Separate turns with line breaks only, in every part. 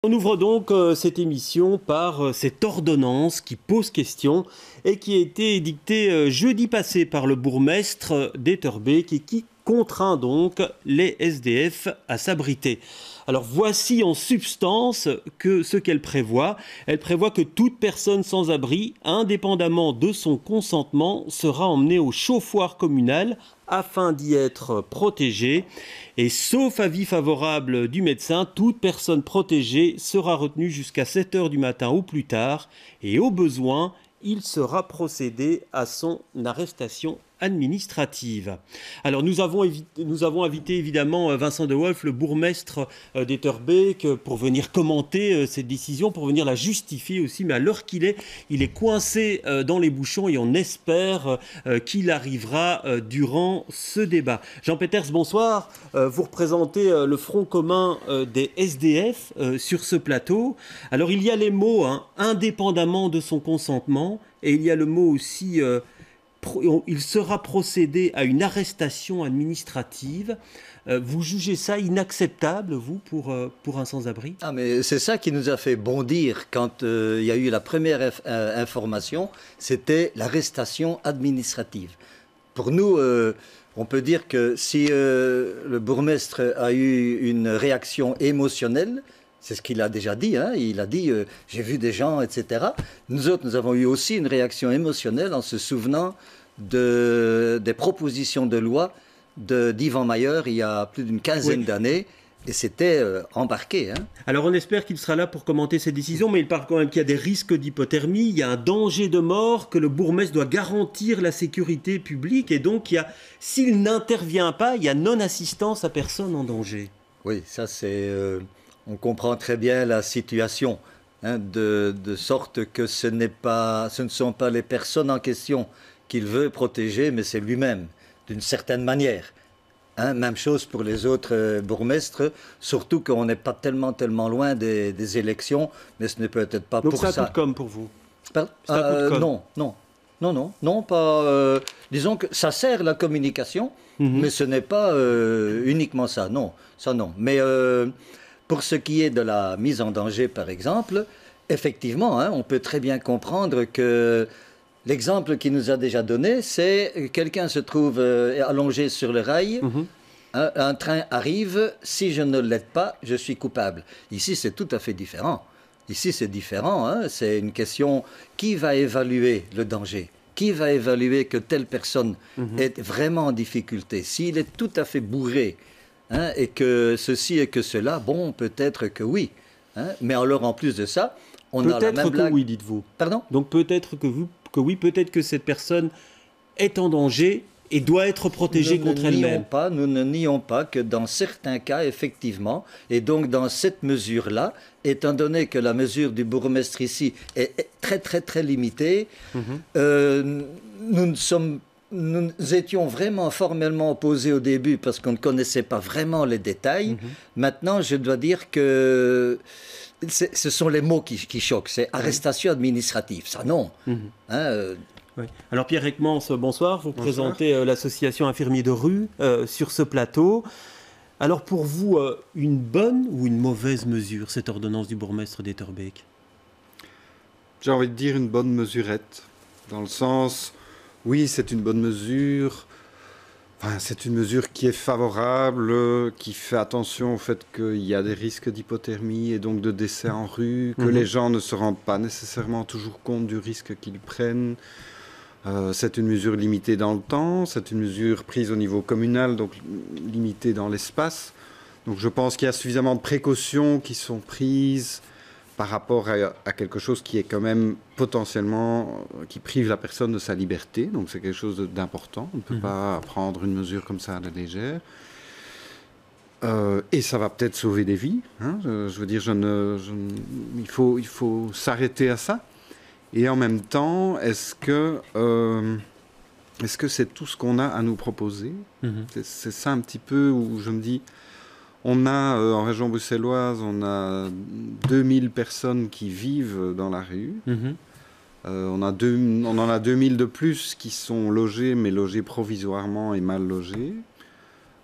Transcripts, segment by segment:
On ouvre donc cette émission par cette ordonnance qui pose question et qui a été édictée jeudi passé par le bourgmestre d'Etterbeek et qui contraint donc les SDF à s'abriter. Alors voici en substance ce qu'elle prévoit. Elle prévoit que toute personne sans abri, indépendamment de son consentement, sera emmenée au chauffoir communal afin d'y être protégée. Et sauf avis favorable du médecin, toute personne protégée sera retenue jusqu'à 7 heures du matin ou plus tard. Et au besoin, il sera procédé à son arrestation administrative. Alors nous avons invité évidemment Vincent De Wolf, le bourgmestre d'Etterbeek, pour venir commenter cette décision, pour venir la justifier aussi, mais à l'heure qu'il est, il est coincé dans les bouchons et on espère qu'il arrivera durant ce débat. Jean Peters, bonsoir. Vous représentez le Front commun des SDF sur ce plateau. Alors il y a les mots indépendamment de son consentement et il y a le mot aussi il sera procédé à une arrestation administrative. Vous jugez ça inacceptable, vous, pour un sans-abri?
Ah, mais c'est ça qui nous a fait bondir quand il y a eu la première information, c'était l'arrestation administrative. Pour nous, on peut dire que si le bourgmestre a eu une réaction émotionnelle, c'est ce qu'il a déjà dit, hein, il a dit j'ai vu des gens, etc. Nous autres, nous avons eu aussi une réaction émotionnelle en se souvenant des propositions de loi d'Yvan Mayer il y a plus d'une quinzaine d'années. Et c'était embarqué. Hein.
Alors on espère qu'il sera là pour commenter ces décisions, mais il parle quand même qu'il y a des risques d'hypothermie, il y a un danger de mort, que le bourgmestre doit garantir la sécurité publique, et donc s'il n'intervient pas, il y a non-assistance à personne en danger.
Oui, ça c'est... on comprend très bien la situation, hein, de sorte que ce ne sont pas les personnes en question qu'il veut protéger, mais c'est lui-même, d'une certaine manière. Hein, même chose pour les autres bourgmestres, surtout qu'on n'est pas tellement loin des élections, mais ce n'est peut-être pas
donc
pour ça.
Donc c'est un coup de com' pour vous?
C'est un coup de com'? Non, pas... disons que ça sert la communication, mais ce n'est pas uniquement ça, non, ça non. Mais pour ce qui est de la mise en danger, par exemple, effectivement, hein, on peut très bien comprendre que l'exemple qu'il nous a déjà donné, c'est quelqu'un se trouve allongé sur le rail, un train arrive, si je ne l'aide pas, je suis coupable. Ici, c'est tout à fait différent. Ici, c'est différent, hein, c'est une question qui va évaluer le danger? Qui va évaluer que telle personne est vraiment en difficulté? S'il est tout à fait bourré, hein, et que ceci et que cela, bon, peut-être que oui. Hein, mais alors, en plus de ça, on a la même blague.
Peut-être que oui, dites-vous.
Pardon?
Donc peut-être que oui, peut-être que cette personne est en danger et doit être protégée contre elle-même.
Nous ne nions pas que dans certains cas, effectivement, et donc dans cette mesure-là, étant donné que la mesure du bourgmestre ici est très limitée, nous étions vraiment formellement opposés au début parce qu'on ne connaissait pas vraiment les détails. Maintenant, je dois dire que ce sont les mots qui choquent. C'est arrestation administrative. Ça, non.
Oui. Alors Pierre Ekmans, bonsoir. Vous représentez l'association Infirmiers de rue sur ce plateau. Alors pour vous, une bonne ou une mauvaise mesure, cette ordonnance du bourgmestre d'Etterbeek?
J'ai envie de dire une bonne mesurette. Dans le sens, oui, c'est une bonne mesure. Enfin, c'est une mesure qui est favorable, qui fait attention au fait qu'il y a des risques d'hypothermie et donc de décès en rue, que les gens ne se rendent pas nécessairement toujours compte du risque qu'ils prennent. C'est une mesure limitée dans le temps, c'est une mesure prise au niveau communal, donc limitée dans l'espace. Donc je pense qu'il y a suffisamment de précautions qui sont prises par rapport à quelque chose qui est quand même potentiellement, qui prive la personne de sa liberté. Donc c'est quelque chose d'important. On ne peut pas prendre une mesure comme ça à la légère. Et ça va peut-être sauver des vies. Hein. Je veux dire, il faut s'arrêter à ça. Et en même temps, est-ce que c'est tout ce qu'on a à nous proposer? C'est ça un petit peu où je me dis, on a en région bruxelloise, on a 2000 personnes qui vivent dans la rue. On en a 2000 de plus qui sont logés, mais logés provisoirement et mal logés.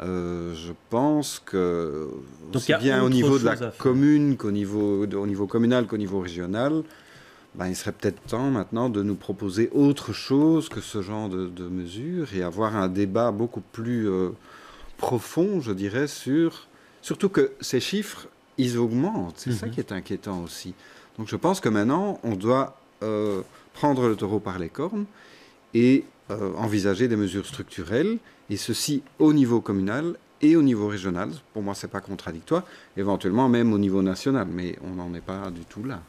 Je pense que,
aussi
bien au niveau de la commune qu'au niveau communal qu'au niveau régional, il serait peut-être temps maintenant de nous proposer autre chose que ce genre de mesures et avoir un débat beaucoup plus profond, je dirais, surtout que ces chiffres, ils augmentent. C'est ça qui est inquiétant aussi. Donc je pense que maintenant, on doit prendre le taureau par les cornes et envisager des mesures structurelles, et ceci au niveau communal et au niveau régional. Pour moi, ce n'est pas contradictoire, éventuellement même au niveau national, mais on n'en est pas du tout là.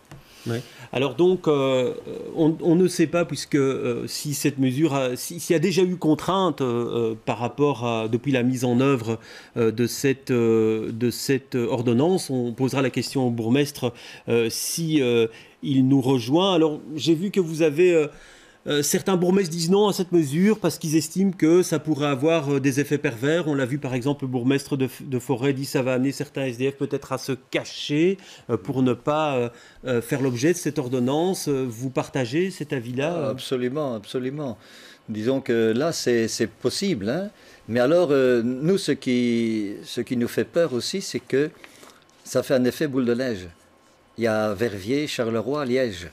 Ouais. Alors donc, on ne sait pas, puisque si cette mesure, s'il y a déjà eu contrainte par rapport à, depuis la mise en œuvre de cette ordonnance, on posera la question au bourgmestre si il nous rejoint. Alors j'ai vu que vous avez... certains bourgmestres disent non à cette mesure parce qu'ils estiment que ça pourrait avoir des effets pervers. On l'a vu par exemple, le bourgmestre de Forêt dit que ça va amener certains SDF peut-être à se cacher pour ne pas faire l'objet de cette ordonnance. Vous partagez cet avis-là?
Absolument, absolument. Disons que là, c'est possible. Hein. Mais alors, nous, ce qui nous fait peur aussi, c'est que ça fait un effet boule de neige. Il y a Verviers, Charleroi, Liège.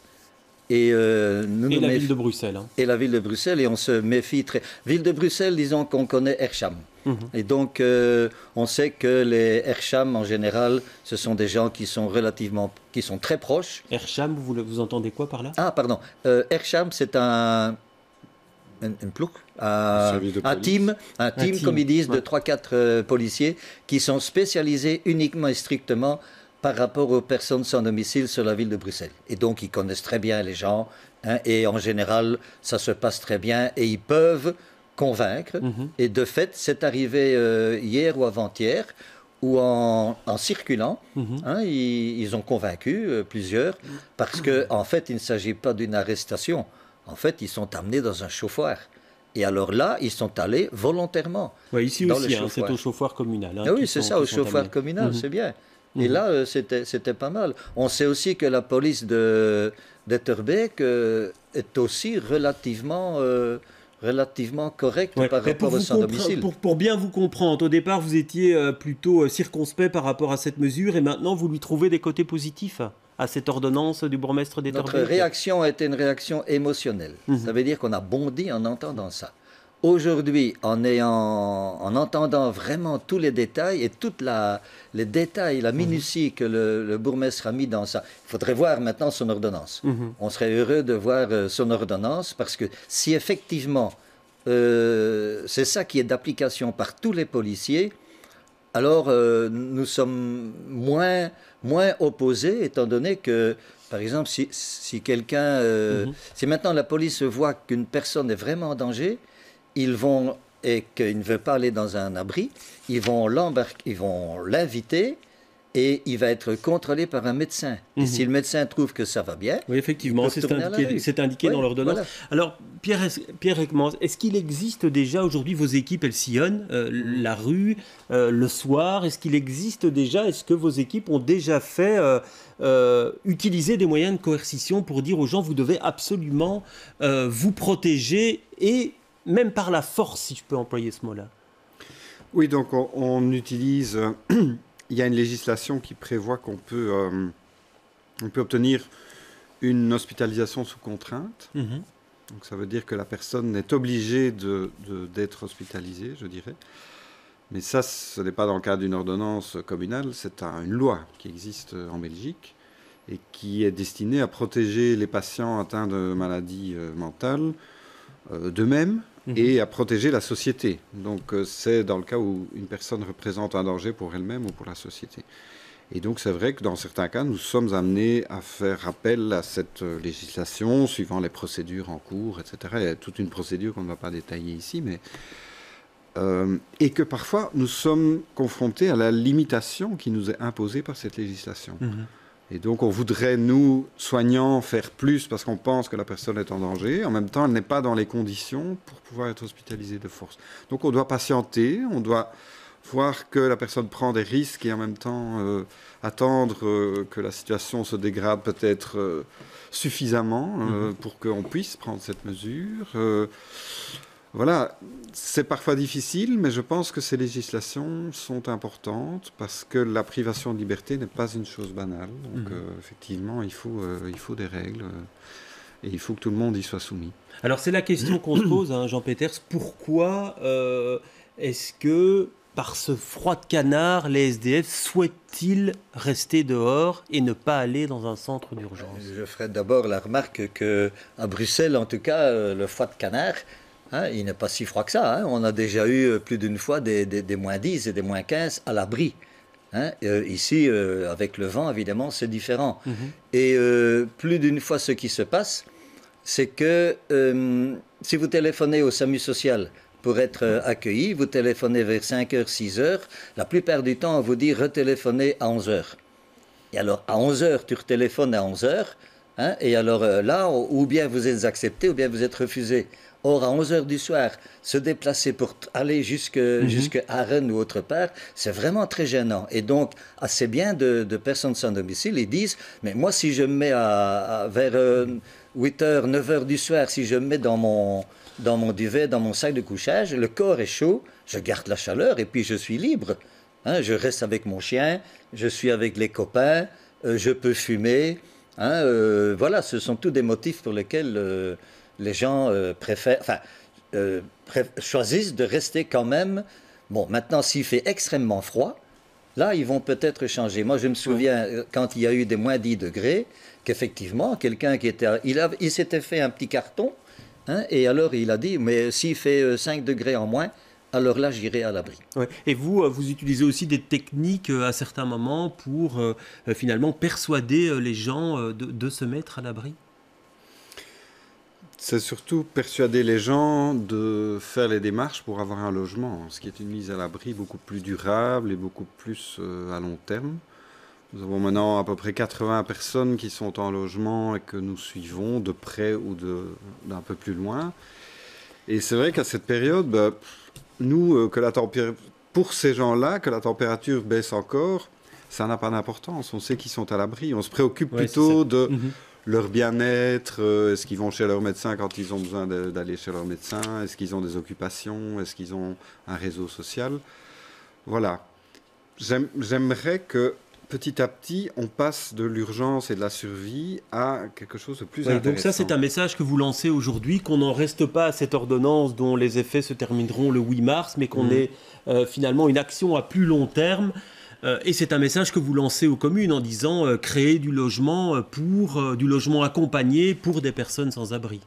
Et
la ville de Bruxelles. Hein.
Et la ville de Bruxelles, et on se méfie très... Ville de Bruxelles, disons qu'on connaît Hercham. Et donc, on sait que les Hercham, en général, ce sont des gens qui sont très proches.
Hercham, vous entendez quoi par là?
Ah, pardon. Hercham, c'est un plouk, un team, comme ils disent, de 3-4 policiers qui sont spécialisés uniquement et strictement par rapport aux personnes sans domicile sur la ville de Bruxelles. Et donc, ils connaissent très bien les gens, hein, et en général, ça se passe très bien, et ils peuvent convaincre. Et de fait, c'est arrivé hier ou avant-hier, où en circulant, hein, ils ont convaincu plusieurs, parce qu'en fait, il ne s'agit pas d'une arrestation. En fait, ils sont amenés dans un chauffoir. Et alors là, ils sont allés volontairement.
Ouais, ici aussi, hein, c'est au chauffoir communal. Hein,
ah oui, c'est ça, au chauffoir communal, c'est bien. Et là, c'était pas mal. On sait aussi que la police d'Etterbeek est aussi relativement correcte par rapport au sans-domicile.
Pour bien vous comprendre, au départ, vous étiez plutôt circonspect par rapport à cette mesure, et maintenant, vous lui trouvez des côtés positifs à cette ordonnance du bourgmestre d'Etterbeek?
Notre réaction a été une réaction émotionnelle. Ça veut dire qu'on a bondi en entendant ça. Aujourd'hui, en entendant vraiment tous les détails et les détails, la minutie que le bourgmestre a mis dans ça, il faudrait voir maintenant son ordonnance. On serait heureux de voir son ordonnance, parce que si effectivement c'est ça qui est d'application par tous les policiers, alors nous sommes moins opposés, étant donné que, par exemple, si quelqu'un, si maintenant la police voit qu'une personne est vraiment en danger, et qu'il ne veut pas aller dans un abri, ils vont l'inviter, et il va être contrôlé par un médecin. Et si le médecin trouve que ça va bien...
Oui, effectivement, c'est indiqué dans l'ordonnance. Voilà. Alors, Pierre Ekmans, est-ce qu'il existe déjà aujourd'hui, vos équipes, elles sillonnent la rue, le soir? Est-ce qu'il existe déjà, est-ce que vos équipes ont déjà fait utiliser des moyens de coercition pour dire aux gens, vous devez absolument vous protéger, et même par la force, si je peux employer ce mot-là?
Oui, donc on utilise... Il y a une législation qui prévoit qu'on peut obtenir une hospitalisation sous contrainte. Donc ça veut dire que la personne est obligée d'être hospitalisée, je dirais. Mais ça, ce n'est pas dans le cadre d'une ordonnance communale, c'est une loi qui existe en Belgique et qui est destinée à protéger les patients atteints de maladies mentales d'eux-mêmes, et à protéger la société. Donc c'est dans le cas où une personne représente un danger pour elle-même ou pour la société. Et donc c'est vrai que dans certains cas, nous sommes amenés à faire appel à cette législation, suivant les procédures en cours, etc. Il y a toute une procédure qu'on ne va pas détailler ici, mais... et que parfois, nous sommes confrontés à la limitation qui nous est imposée par cette législation. Et donc, on voudrait, nous, soignants, faire plus parce qu'on pense que la personne est en danger. En même temps, elle n'est pas dans les conditions pour pouvoir être hospitalisée de force. Donc, on doit patienter, on doit voir que la personne prend des risques et en même temps attendre que la situation se dégrade peut-être suffisamment pour qu'on puisse prendre cette mesure. Voilà, c'est parfois difficile, mais je pense que ces législations sont importantes parce que la privation de liberté n'est pas une chose banale. Donc effectivement, il faut des règles et il faut que tout le monde y soit soumis.
Alors c'est la question qu'on se pose, hein, Jean Peters, pourquoi est-ce que par ce froid de canard, les SDF souhaitent-ils rester dehors et ne pas aller dans un centre d'urgence?
Je ferai d'abord la remarque qu'à Bruxelles, en tout cas, le froid de canard, hein, il n'est pas si froid que ça. Hein. On a déjà eu plus d'une fois des moins 10 et des moins 15 à l'abri. Hein. Ici, avec le vent, évidemment, c'est différent. Et plus d'une fois, ce qui se passe, c'est que si vous téléphonez au SAMU social pour être accueilli, vous téléphonez vers 5h, 6h, la plupart du temps, on vous dit retéléphonez à 11h. Et alors, à 11h, tu retéléphones à 11h, hein, et alors là, ou bien vous êtes accepté, ou bien vous êtes refusé. Or, à 11h du soir, se déplacer pour aller jusqu'à Rennes ou autre part, c'est vraiment très gênant. Et donc, assez bien de personnes sans domicile, ils disent, mais moi, si je me mets vers 8h, 9h du soir, si je me mets dans mon duvet, dans mon sac de couchage, le corps est chaud, je garde la chaleur et puis je suis libre. Hein, je reste avec mon chien, je suis avec les copains, je peux fumer. Hein, voilà, ce sont tous des motifs pour lesquels les gens choisissent de rester quand même. Bon, maintenant, s'il fait extrêmement froid, là, ils vont peut-être changer. Moi, je me souviens, quand il y a eu des moins 10 degrés, qu'effectivement, quelqu'un qui était... Il s'était fait un petit carton, hein, et alors il a dit, mais s'il fait 5 degrés en moins, alors là, j'irai à l'abri.
Ouais. Et vous utilisez aussi des techniques à certains moments pour finalement persuader les gens de se mettre à l'abri?
C'est surtout persuader les gens de faire les démarches pour avoir un logement, ce qui est une mise à l'abri beaucoup plus durable et beaucoup plus à long terme. Nous avons maintenant à peu près 80 personnes qui sont en logement et que nous suivons de près ou d'un peu plus loin. Et c'est vrai qu'à cette période, nous, pour ces gens-là, que la température baisse encore, ça n'a pas d'importance. On sait qu'ils sont à l'abri. On se préoccupe plutôt de leur bien-être. Est-ce qu'ils vont chez leur médecin quand ils ont besoin d'aller chez leur médecin? Est-ce qu'ils ont des occupations? Est-ce qu'ils ont un réseau social? Voilà. J'aimerais que petit à petit, on passe de l'urgence et de la survie à quelque chose de plus intéressant.
Donc ça, c'est un message que vous lancez aujourd'hui, qu'on n'en reste pas à cette ordonnance dont les effets se termineront le 8 mars, mais qu'on ait finalement une action à plus long terme. Et c'est un message que vous lancez aux communes en disant créer du logement du logement accompagné pour des personnes sans abri.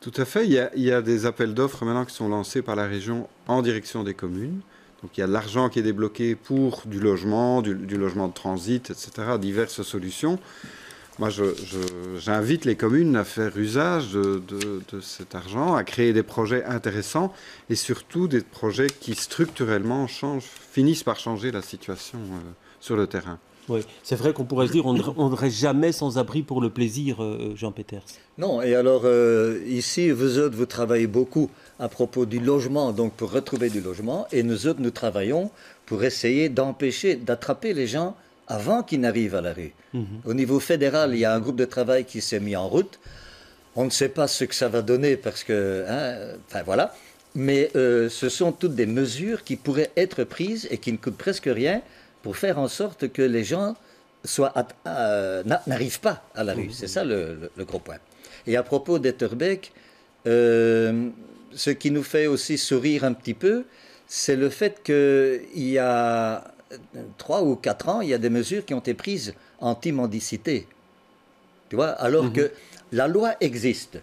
Tout à fait. Il y a des appels d'offres maintenant qui sont lancés par la région en direction des communes. Donc il y a de l'argent qui est débloqué pour du logement, du logement de transit, etc., diverses solutions. Moi, j'invite les communes à faire usage de cet argent, à créer des projets intéressants et surtout des projets qui structurellement finissent par changer la situation sur le terrain.
Oui, c'est vrai qu'on pourrait se dire on ne reste jamais sans abri pour le plaisir, Jean Peters.
Non, et alors ici, vous autres, vous travaillez beaucoup à propos du logement, donc pour retrouver du logement, et nous autres, nous travaillons pour essayer d'attraper les gens avant qu'ils n'arrivent à la rue. Au niveau fédéral, il y a un groupe de travail qui s'est mis en route. On ne sait pas ce que ça va donner parce que, voilà. Mais ce sont toutes des mesures qui pourraient être prises et qui ne coûtent presque rien pour faire en sorte que les gens n'arrivent pas à la rue. C'est ça le gros point. Et à propos d'Etterbeek, ce qui nous fait aussi sourire un petit peu, c'est le fait qu'il y a 3 ou 4 ans, il y a des mesures qui ont été prises anti-mendicité. Tu vois, alors que la loi existe,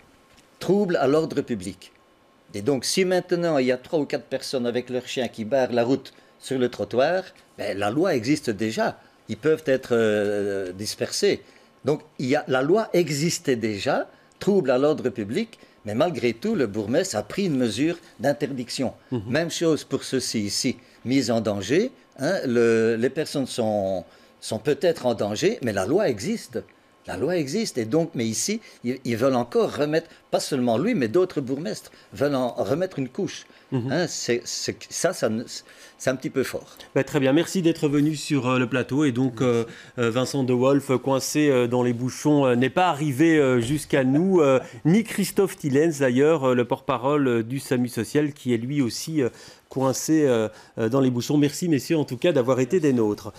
trouble à l'ordre public. Et donc, si maintenant il y a 3 ou 4 personnes avec leurs chiens qui barrent la route sur le trottoir, la loi existe déjà. Ils peuvent être dispersés. Donc, la loi existait déjà, trouble à l'ordre public, mais malgré tout, le bourgmestre a pris une mesure d'interdiction. Même chose pour ceux-ci ici, mis en danger. Hein, les personnes sont peut-être en danger, mais la loi existe. La loi existe, et donc, mais ici, ils veulent encore remettre, pas seulement lui, mais d'autres bourgmestres veulent en remettre une couche. Hein, c'est un petit peu fort.
Très bien, merci d'être venu sur le plateau. Et donc, Vincent De Wolf, coincé dans les bouchons, n'est pas arrivé jusqu'à nous, ni Christophe Tillens, d'ailleurs, le porte-parole du SAMU social, qui est lui aussi coincé dans les bouchons. Merci, messieurs, en tout cas, d'avoir été des nôtres.